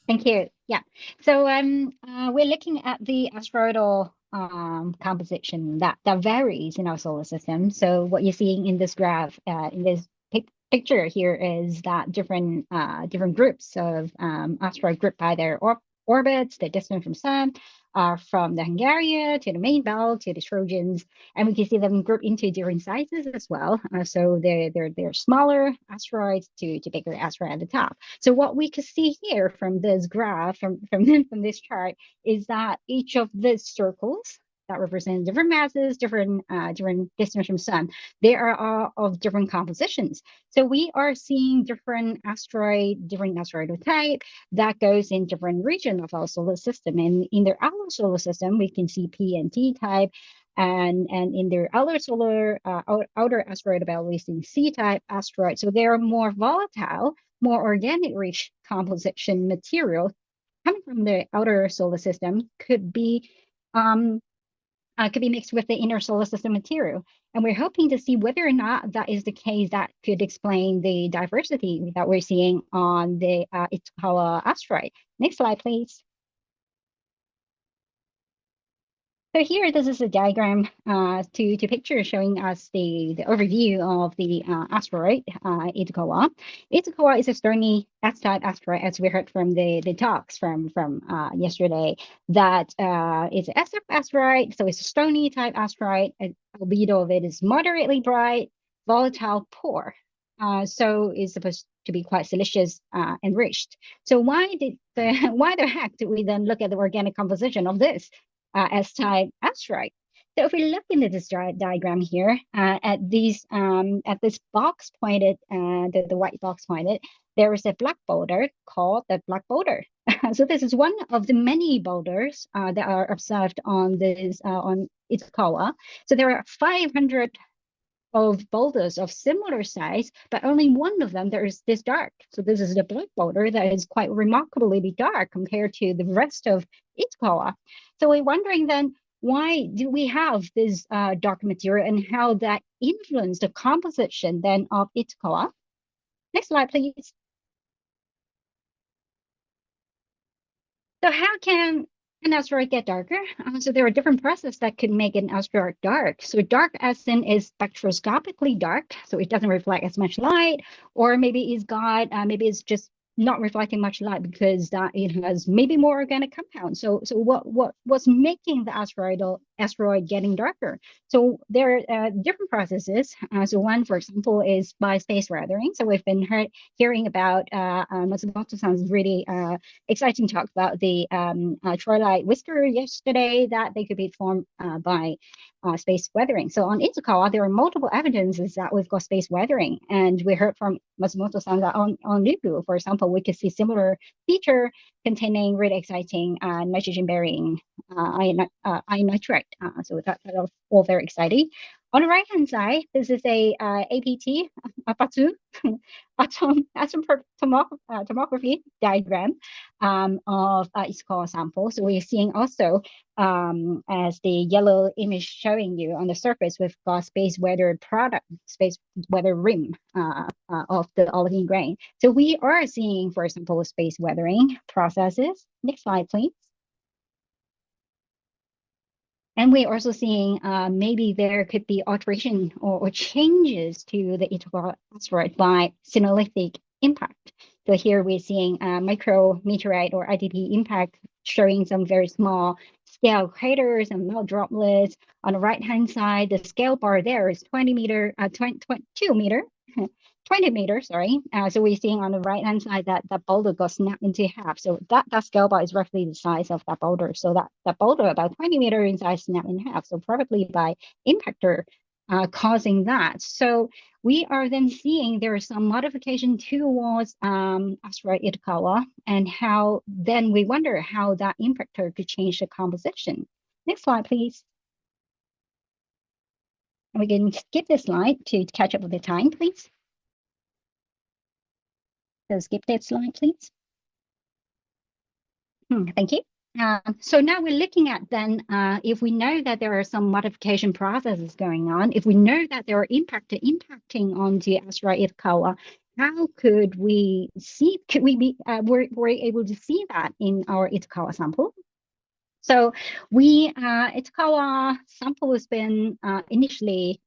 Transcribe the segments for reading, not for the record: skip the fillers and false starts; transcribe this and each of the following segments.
Thank you. Yeah. So we're looking at the asteroidal composition that varies in our solar system. So what you're seeing in this graph, in this picture here, is that different groups of asteroid grouped by their orbits, the distance from Sun, from the Hungaria to the main belt to the Trojans, and we can see them grouped into different sizes as well. So they're smaller asteroids to bigger asteroid at the top. So what we can see here from this graph, from this chart, is that each of these circles that represent different masses, different distance from Sun, they are all of different compositions. So we are seeing different asteroidal type that goes in different region of our solar system. And in the outer solar system, we can see P and T type, and in their outer asteroid belt, we see C-type asteroids. So they are more volatile, more organic rich composition material coming from the outer solar system um, could be mixed with the inner solar system material. And we're hoping to see whether or not that is the case that could explain the diversity that we're seeing on the Itokawa asteroid. Next slide, please. So here, this is a diagram to picture showing us the overview of the asteroid Itokawa. Itokawa is a stony S-type asteroid, as we heard from the talks from yesterday. That it's an S-type asteroid, so it's a stony type asteroid. Albedo of it is moderately bright, volatile, poor. So it's supposed to be quite silicious enriched. So why the heck did we then look at the organic composition of this S-type asteroid? So if we look into this diagram here, at this box pointed, the white box pointed, there is a black boulder called the black boulder. So this is one of the many boulders that are observed on Itokawa. So there are 500 of boulders of similar size, but only one of them there is this dark. So this is the black boulder that is quite remarkably dark compared to the rest of Itokawa. So we're wondering then, why do we have this dark material and how that influenced the composition then of Itokawa? Next slide, please. So how can an asteroid get darker? So there are different processes that could make an asteroid dark. So dark as in is spectroscopically dark, so it doesn't reflect as much light, or maybe it's just not reflecting much light because it has maybe more organic compounds. So what's making the asteroid getting darker? So there are different processes. So one, for example, is by space weathering. So we've been hearing about Matsumoto-san's really exciting talk about the twilight whisker yesterday, that they could be formed by space weathering. So on Itokawa, there are multiple evidences that we've got space weathering, and we heard from Matsumoto-san that on Ryugu, for example, we could see similar feature containing really exciting nitrogen-bearing iron nitrate. So that's all very exciting. On the right-hand side, this is a APT, APATU, atom tomography diagram of its core sample. So we're seeing also, as the yellow image showing you on the surface, we've got space weather rim of the olivine grain. So we are seeing, for example, space weathering processes. Next slide, please. And we're also seeing maybe there could be alteration or changes to the Itokawa asteroid by synolithic impact. So here we're seeing micrometeorite or ITP impact showing some very small scale craters and melt droplets. On the right-hand side, the scale bar there is 20 meter, 2 meter, 20 meters, sorry. So we're seeing on the right-hand side that that boulder got snapped into half. So that scale bar is roughly the size of that boulder. So that boulder about 20 meters in size snapped in half. So probably by impactor causing that. So we are then seeing there is some modification towards asteroid Itokawa, and how then we wonder how that impactor could change the composition. Next slide, please. And we can skip this slide to catch up with the time, please. So skip that slide, please. Thank you. So now we're looking at then, if we know that there are some modification processes going on, if we know that there are impacting onto asteroid Itokawa, how could we see? Could we be? Were able to see that in our Itokawa sample? So Itokawa sample has been initially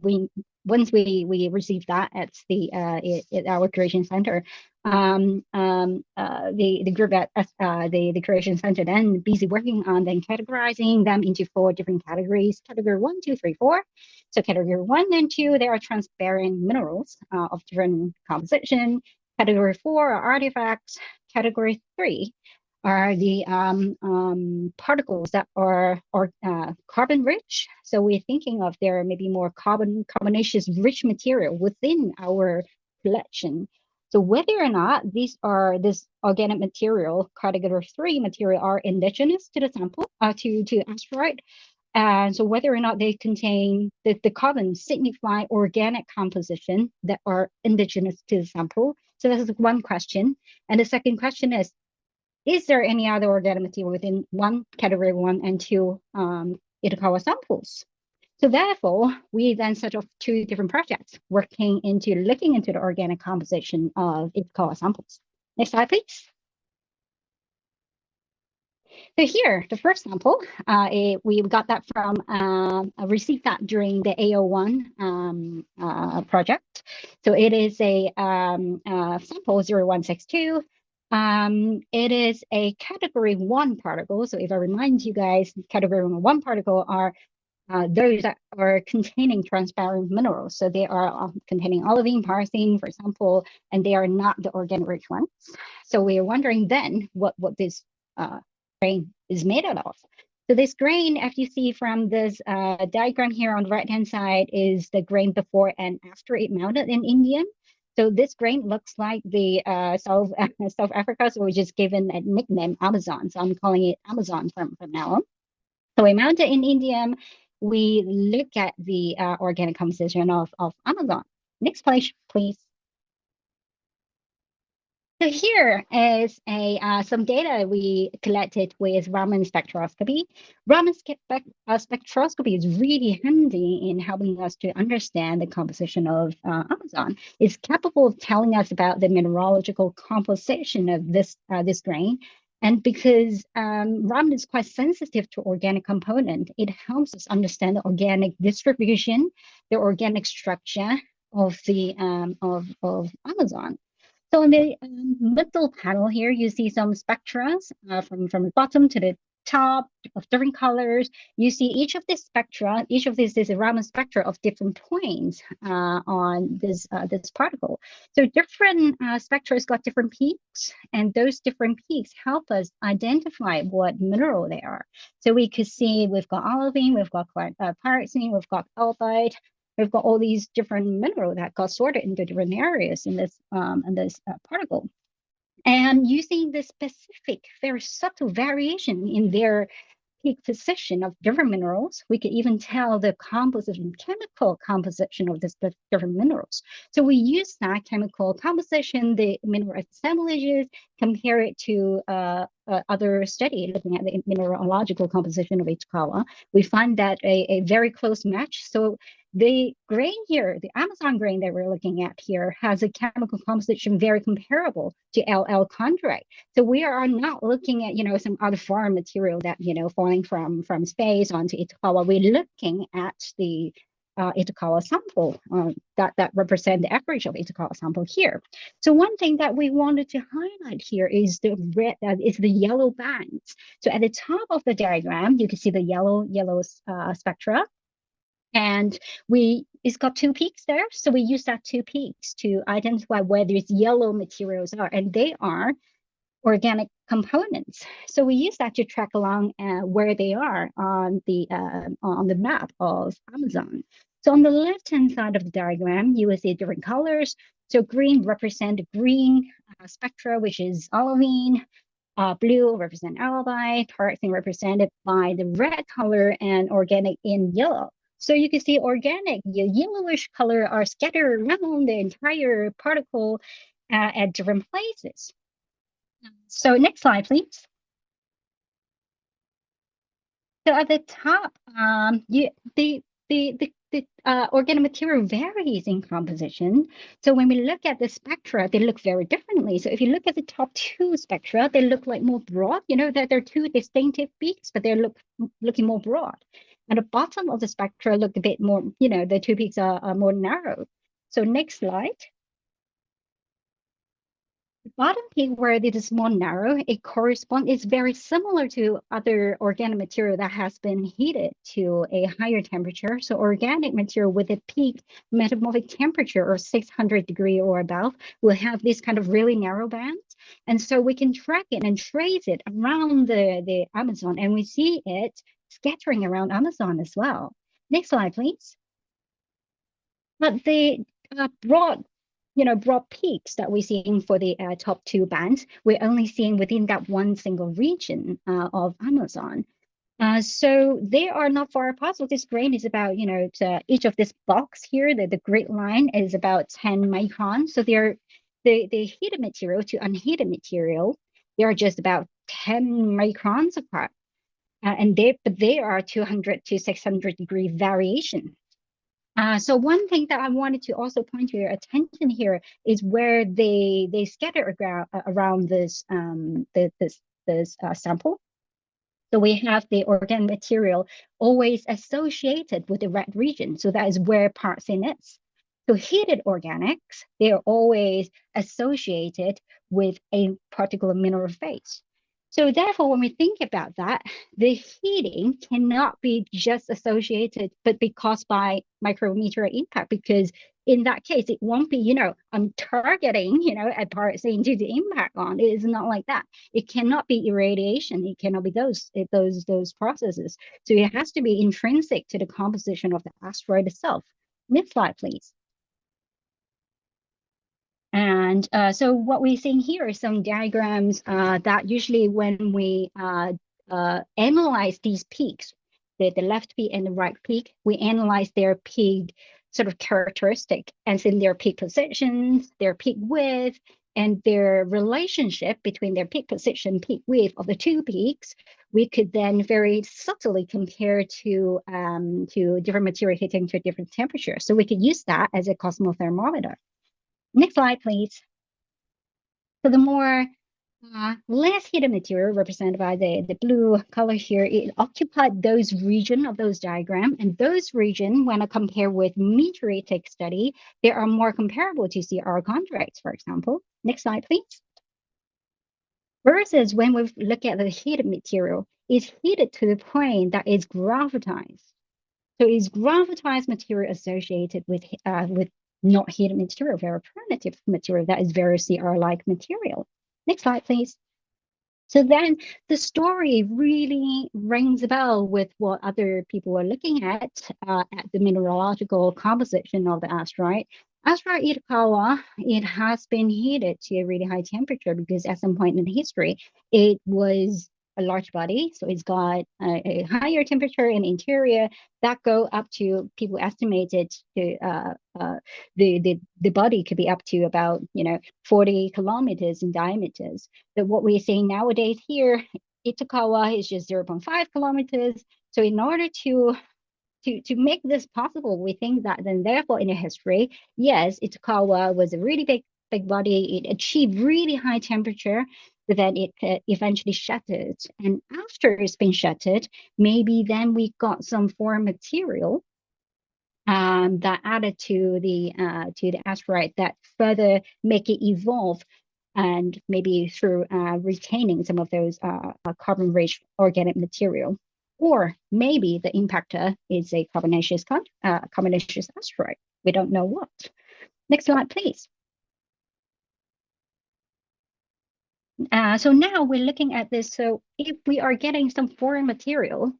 we once we received that at the at our creation center, the group at the creation center then busy working on then categorizing them into four different categories: category one, two, three, four. So category one and two, they are transparent minerals of different composition. Category four are artifacts. Category three are the particles that are carbon rich. So we're thinking of there may be more carbonaceous rich material within our collection. So whether or not this organic material, category three material, are indigenous to the sample, to asteroid, and so whether or not they contain the carbon signify organic composition that are indigenous to the sample. So this is one question. And the second question is there any other organic material within one category one and two Itokawa samples? So therefore, we then set off two different projects looking into the organic composition of Itokawa samples. Next slide, please. So here, the first sample, we got that from, received that during the AO1 project. So it is a sample 0162. It is a category one particle. So if I remind you guys, category one particle are those that are containing transparent minerals. So they are containing olivine, pyroxene, for example, and they are not the organic rich ones. So we are wondering then what this grain is made out of. So this grain, as you see from this diagram here on the right-hand side, is the grain before and after it melted in India. So this grain looks like the South Africa, so we just given a nickname Amazon. So I'm calling it Amazon from now on. So we mount it in indium. We look at the organic composition of Amazon. Next page, please. So here is some data we collected with Raman spectroscopy. Raman spectroscopy is really handy in helping us to understand the composition of Amazon. It's capable of telling us about the mineralogical composition of this grain. And because Raman is quite sensitive to organic component, it helps us understand the organic distribution, the organic structure of the of Amazon. So in the middle panel here, you see some spectra from the bottom to the top of different colors. You see each of these spectra, each of these is a Raman spectra of different points on this particle. So different spectra got different peaks, and those different peaks help us identify what mineral they are. So we could see we've got olivine, we've got pyroxene, we've got albite, we've got all these different minerals that got sorted into different areas in this particle. And using the specific, very subtle variation in their peak position of different minerals, we could even tell the composition, chemical composition of these different minerals. So we use that chemical composition, the mineral assemblages, compare it to other study looking at the mineralogical composition of Itokawa. We find that a very close match. So the grain here, the Amazon grain that we're looking at here, has a chemical composition very comparable to LL chondrite. So we are not looking at, some other foreign material that, falling from space onto Itokawa. We're looking at the Itokawa sample that represent the average of Itokawa sample here. So one thing that we wanted to highlight here is the red, is the yellow bands. So at the top of the diagram, you can see the yellow spectra. And it's got two peaks there. So we use that two peaks to identify where these yellow materials are, and they are organic components. So we use that to track along where they are on the map of Amazon. So on the left-hand side of the diagram, you will see different colors. So green represent the green spectra, which is olivine. Blue represent albite, pyroxene represented by the red color, and organic in yellow. So you can see organic, the yellowish color are scattered around the entire particle at different places. So next slide, please. So at the top, the organic material varies in composition. So when we look at the spectra, they look very differently. So if you look at the top two spectra, they look like more broad. You know that they're two distinctive peaks, but they're looking more broad. And the bottom of the spectra look a bit more, the two peaks are more narrow. So next slide. Bottom peak where it is more narrow, it's very similar to other organic material that has been heated to a higher temperature. So organic material with a peak metamorphic temperature of 600 degree or above will have this kind of really narrow bands. And so we can track it and trace it around the Amazon, and we see it scattering around Amazon as well. Next slide, please. But the broad peaks that we're seeing for the top two bands, we're only seeing within that one single region of Amazon. So they are not far apart. So this grain is about, each of this box here, the grid line is about 10 microns. So they're the heated material to unheated material, they are just about 10 microns apart. And they are 200 to 600 degree variation. So one thing that I wanted to also point to your attention here is where they scatter around this sample. So we have the organic material always associated with the red region. So that is where parsin is. So heated organics, they are always associated with a particular mineral phase. So therefore, when we think about that, the heating cannot be just associated, but be caused by micrometeor impact, because in that case, it won't be, I'm targeting, a part saying to the impact on. It is not like that. It cannot be irradiation. It cannot be those processes. So it has to be intrinsic to the composition of the asteroid itself. Next slide, please. And so what we're seeing here is some diagrams that usually when we analyze these peaks, the left peak and the right peak, we analyze their peak sort of characteristic, and in their peak positions, their peak width, and their relationship between their peak position, peak width of the two peaks, we could then very subtly compare to different material hitting to different temperatures. So we could use that as a cosmothermometer. Next slide, please. So the more less heated material represented by the blue color here, it occupied those region of those diagram, and those region, when I compare with meteoritic study, they are more comparable to CR chondrites, for example. Next slide, please. Versus when we look at the heated material, it's heated to the point that is gravitized. So is gravitized material associated with not heated material, very primitive material that is very CR-like material. Next slide, please. So then the story really rings a bell with what other people are looking at the mineralogical composition of the asteroid. Asteroid Itokawa, it has been heated to a really high temperature because at some point in history, it was a large body. So it's got a higher temperature in the interior that go up to, people estimated to, the body could be up to about, 40 kilometers in diameters. But what we're seeing nowadays here, Itokawa is just 0.5 kilometers. So in order to make this possible, we think that then therefore in the history, yes, Itokawa was a really big body. It achieved really high temperature, but then it eventually shattered. And after it's been shattered, maybe then we got some foreign material that added to the asteroid that further make it evolve, and maybe through retaining some of those carbon-rich organic material. Or maybe the impactor is a carbonaceous asteroid. We don't know what. Next slide, please. So now we're looking at this. So if we are getting some foreign material,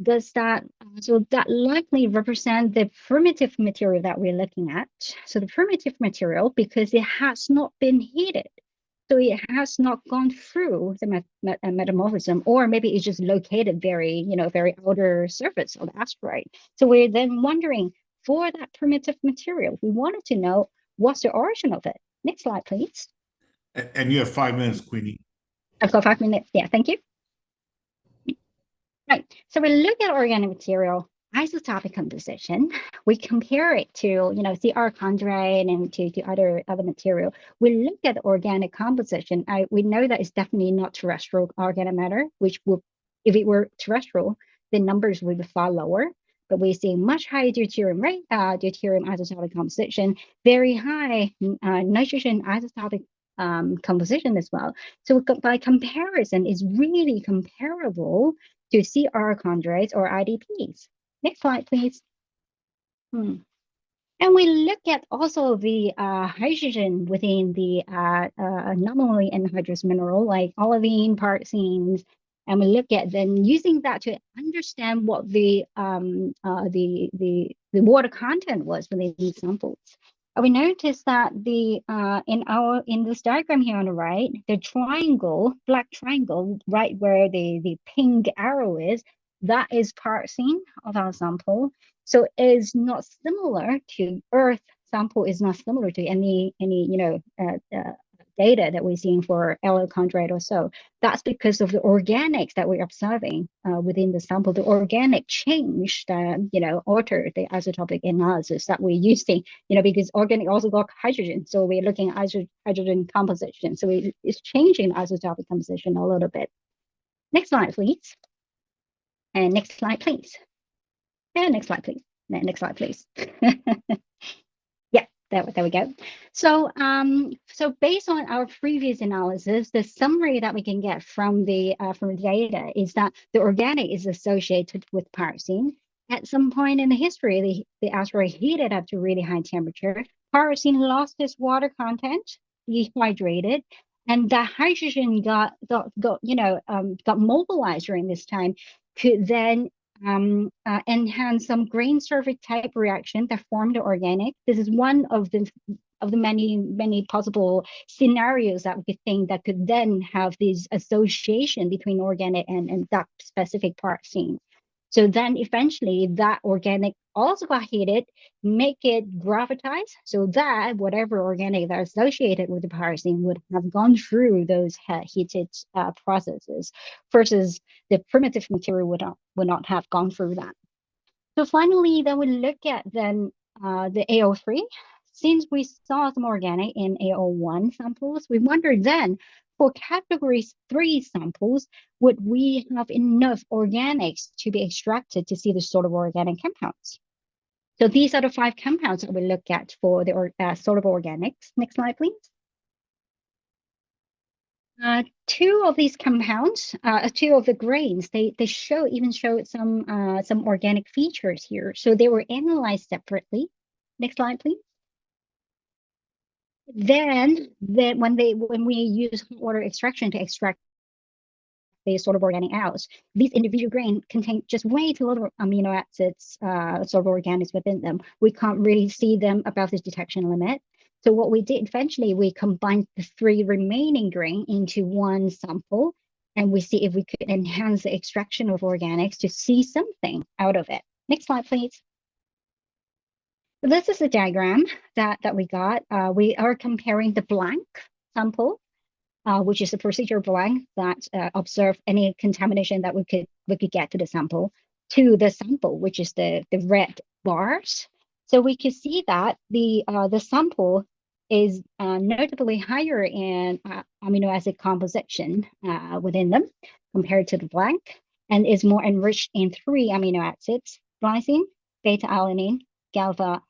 does that, so that likely represent the primitive material that we're looking at. So the primitive material, because it has not been heated, so it has not gone through the metamorphism, or maybe it's just located very, very outer surface of the asteroid. So we're then wondering, for that primitive material, we wanted to know what's the origin of it. Next slide, please. And you have 5 minutes, Queenie. I've got 5 minutes. Yeah, thank you. Right. So we look at organic material. isotopic composition, we compare it to, CR chondrite and to other material. We look at the organic composition. We know that it's definitely not terrestrial organic matter, which would, if it were terrestrial, the numbers would be far lower. But we see much higher deuterium rate, deuterium isotopic composition, very high nitrogen isotopic composition as well. So by comparison, it's really comparable to CR chondrites or IDPs. Next slide, please. And we look at also the hydrogen within the anomaly anhydrous mineral like olivine, pyroxenes, and we look at then using that to understand what the water content was within these samples. We noticed that the in this diagram here on the right, the triangle, black triangle, right where the pink arrow is, that is pyroxene of our sample. So is not similar to Earth sample is not similar to any data that we're seeing for chondrite or so. That's because of the organics that we're observing within the sample. The organic change that altered the isotopic analysis that we're using. Because organic also got hydrogen, so we're looking at hydrogen composition. So it's changing the isotopic composition a little bit. Next slide, please. And next slide, please. And next slide, please. Next slide, please. Yeah, there we go. So, so based on our previous analysis, the summary that we can get from the data is that the organic is associated with pyroxene. At some point in the history, the asteroid heated up to really high temperature. Pyroxene lost its water content, dehydrated, and the hydrogen got mobilized during this time, could then enhance some grain surface type reaction that form the organic. This is one of the many possible scenarios that we could think that could then have this association between organic and that specific pyroxene. So then eventually that organic also got heated, make it gravitize, so that whatever organic that are associated with the pyroxene would have gone through those heated processes, versus the primitive material would not have gone through that. So finally, then we look at then the AO3. Since we saw some organic in AO1 samples, we wondered then, for category 3 samples, would we have enough organics to be extracted to see the soluble organic compounds? So these are the 5 compounds that we look at for the soluble organics. Next slide, please. 2 of these compounds, 2 of the grains, they even show some organic features here. So they were analyzed separately. Next slide, please. Then when we use water extraction to extract the soluble organic out, these individual grains contain just way too little amino acids, soluble organics within them. We can't really see them above this detection limit. So what we did eventually, we combined the 3 remaining grain into one sample, and we see if we could enhance the extraction of organics to see something out of it. Next slide, please. So this is a diagram that we got. We are comparing the blank sample, which is a procedure blank that observe any contamination that we could get to the sample, to the sample, which is the red bars. So we can see that the sample is notably higher in amino acid composition within them compared to the blank, and is more enriched in 3 amino acids: glycine, beta-alanine, GABA.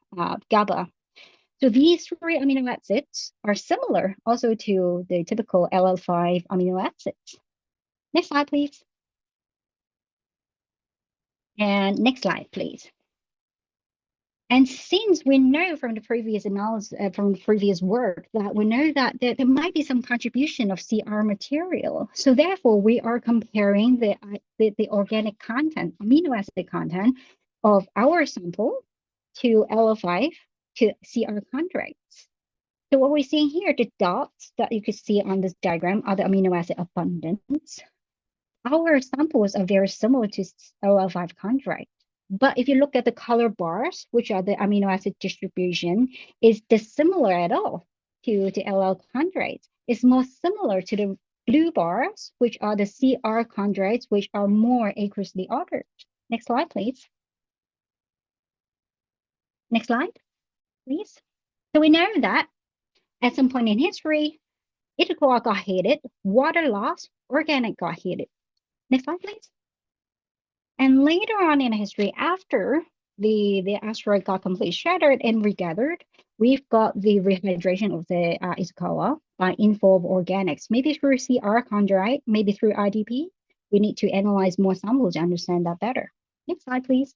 So these 3 amino acids are similar also to the typical LL5 amino acids. Next slide, please. And next slide, please. And since we know from the previous analysis, from the previous work, that we know that there might be some contribution of CR material. So therefore, we are comparing the organic content, amino acid content of our sample to LL5 to CR chondrites. So what we're seeing here, the dots that you can see on this diagram are the amino acid abundance. Our samples are very similar to LL5 chondrite. But if you look at the color bars, which are the amino acid distribution, is dissimilar at all to LL chondrites. It's more similar to the blue bars, which are the CR chondrites, which are more aqueously ordered. Next slide, please. Next slide, please. So we know that at some point in history, Itokawa got heated, water lost, organic got heated. Next slide, please. And later on in history, after the asteroid got completely shattered and regathered, we've got the rehydration of the Itokawa by inflow of organics, maybe through CR chondrite, maybe through IDP. We need to analyze more samples to understand that better. Next slide, please.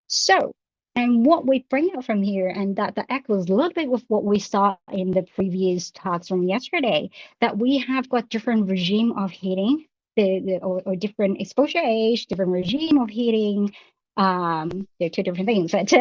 So, and what we bring out from here, and that echoes a little bit with what we saw in the previous talks from yesterday, that we have got different regime of heating, or different exposure age, different regime of heating. They're two different things, but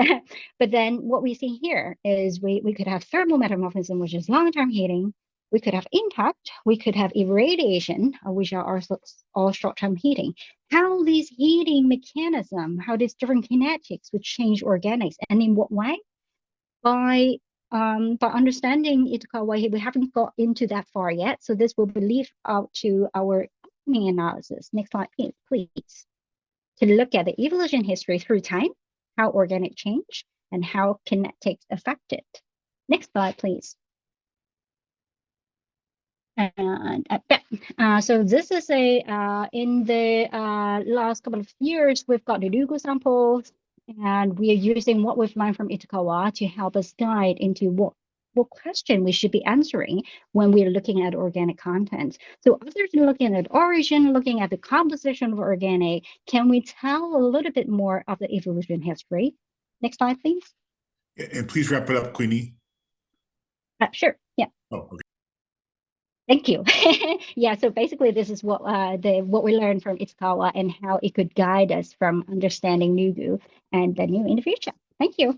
but then what we see here is we could have thermal metamorphism, which is long-term heating. We could have impact. We could have irradiation, which are also all short-term heating. How these heating mechanism, how these different kinetics would change organics, and in what way? By understanding Itokawa, we haven't got into that far yet. So this will be left out to our upcoming analysis. Next slide, please. To look at the evolution history through time, how organic change, and how kinetics affect it. Next slide, please. And so this is in the last couple of years, we've got the Lugo samples, and we are using what we've learned from Itokawa to help us guide into what question we should be answering when we're looking at organic content. So other than looking at origin, looking at the composition of organic, can we tell a little bit more of the evolution history? Next slide, please. And please wrap it up, Queenie. Sure, yeah. Oh, okay. Thank you. Yeah, so basically this is what we learned from Itokawa and how it could guide us from understanding Nugu and the new in the future. Thank you.